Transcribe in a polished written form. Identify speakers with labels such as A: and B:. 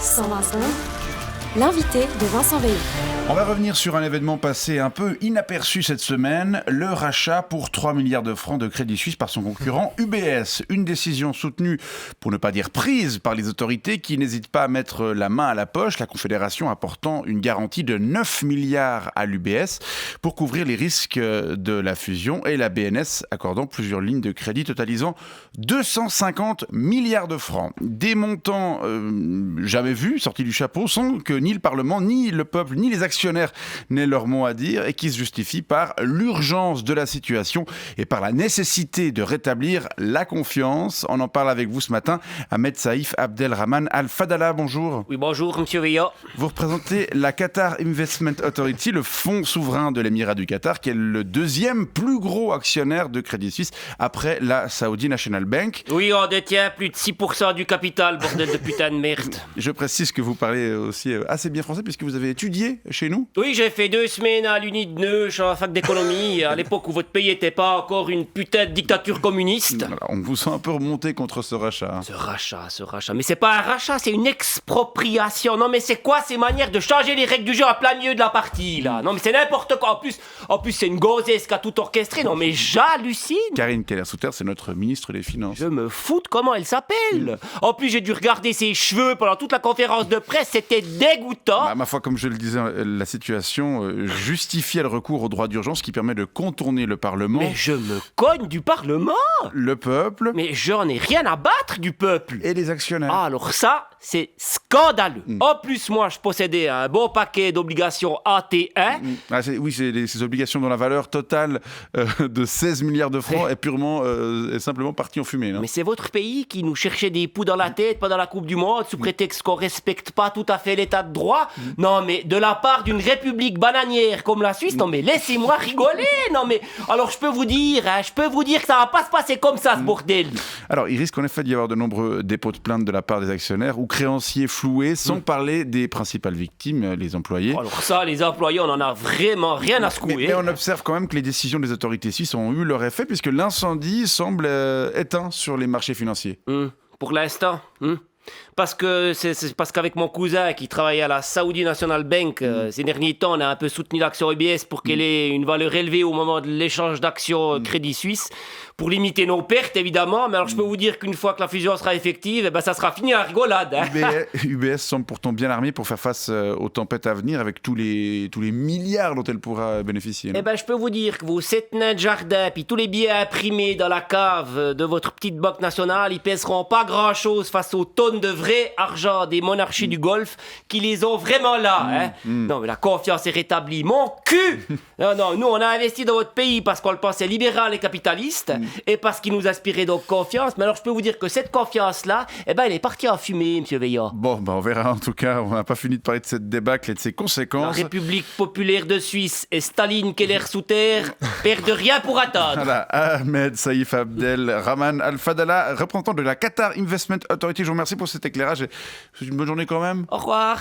A: 120 secondes, l'invité de Vincent Veillon.
B: On va revenir sur un événement passé un peu inaperçu cette semaine, le rachat pour 3 milliards de francs de Crédit Suisse par son concurrent UBS. Une décision soutenue, pour ne pas dire prise, par les autorités qui n'hésitent pas à mettre la main à la poche, la Confédération apportant une garantie de 9 milliards à l'UBS pour couvrir les risques de la fusion et la BNS accordant plusieurs lignes de crédit totalisant 250 milliards de francs. Des montants jamais vus, sortis du chapeau, sans que ni le Parlement, ni le peuple, ni les actionnaires n'aient leur mot à dire et qui se justifient par l'urgence de la situation et par la nécessité de rétablir la confiance. On en parle avec vous ce matin. Ahmed Saïf Abdelrahman Al-Fadala, bonjour.
C: Oui, bonjour, monsieur Veillon.
B: Vous représentez la Qatar Investment Authority, le fonds souverain de l'Émirat du Qatar, qui est le deuxième plus gros actionnaire de Crédit Suisse après la Saudi National Bank.
C: Oui, on détient plus de 6% du capital, bordel de putain de merde.
B: Je précise que vous parlez aussi assez bien français puisque vous avez étudié chez nous.
C: Oui, j'ai fait 2 semaines à l'Uni de Neuch, à la fac d'économie, à l'époque où votre pays n'était pas encore une putain de dictature communiste.
B: Voilà, on vous sent un peu remonté contre ce rachat.
C: Ce rachat. Mais c'est pas un rachat, c'est une expropriation. Non, mais c'est quoi ces manières de changer les règles du jeu à plein milieu de la partie, là? Non, mais c'est n'importe quoi. En plus, c'est une gonzesse qui a tout orchestré. Non, mais j'hallucine.
B: Karine Keller-Souter, c'est notre ministre des Finances.
C: Je me fous de comment elle s'appelle. En plus, j'ai dû regarder ses cheveux pendant toute la conférence de presse. C'était dégoûtant.
B: Ma foi, comme je le disais, la situation justifiait le recours au droit d'urgence qui permet de contourner le Parlement.
C: Mais je me cogne du Parlement.
B: Le peuple.
C: Mais j'en ai rien à battre du peuple.
B: Et les actionnaires.
C: Ah, alors ça, c'est scandaleux. En plus, moi, je possédais un beau paquet d'obligations AT1.
B: Oui, c'est ces obligations dont la valeur totale de 16 milliards de francs est purement est simplement partie en fumée. Non,
C: mais c'est votre pays qui nous cherchait des poux dans la tête pendant la Coupe du Monde sous prétexte qu'on respecte pas tout à fait l'état de droit. Non, mais de la part d'une république bananière comme la Suisse, non mais laissez-moi rigoler. Non mais alors je peux vous dire que ça va pas se passer comme ça, ce bordel.
B: Alors il risque en effet d'y avoir de nombreux dépôts de plainte de la part des actionnaires ou créanciers floués, sans parler des principales victimes, les employés.
C: Alors ça, les employés, on en a vraiment rien à secouer.
B: Mais on observe quand même que les décisions des autorités suisses ont eu leur effet puisque l'incendie semble éteint sur les marchés financiers.
C: Pour l'instant. Parce qu'avec mon cousin qui travaille à la Saudi National Bank, ces derniers temps, on a un peu soutenu l'action UBS pour qu'elle ait une valeur élevée au moment de l'échange d'actions Crédit Suisse, pour limiter nos pertes évidemment. Mais alors je peux vous dire qu'une fois que la fusion sera effective, ça sera fini à rigolade.
B: UBS semble pourtant bien armée pour faire face aux tempêtes à venir avec tous les milliards dont elle pourra bénéficier.
C: Je peux vous dire que vos 7 nains de jardin puis tous les billets imprimés dans la cave de votre petite banque nationale, ils pèseront pas grand chose face aux tonnes de vrai argent des monarchies du Golfe qui les ont vraiment là. Non mais la confiance est rétablie. Mon cul. Non, nous on a investi dans votre pays parce qu'on le pensait libéral et capitaliste et parce qu'il nous aspirait donc confiance. Mais alors je peux vous dire que cette confiance là, elle est partie en fumée, monsieur Veillon.
B: Bon, on verra en tout cas. On n'a pas fini de parler de cette débâcle et de ses conséquences.
C: La République populaire de Suisse et Staline Keller-Souter perdent rien pour attendre.
B: Voilà, Ahmed Saïf Abdelrahman Al-Fadala, représentant de la Qatar Investment Authority. Je vous remercie pour cet éclairage. Une bonne journée quand même.
C: Au revoir.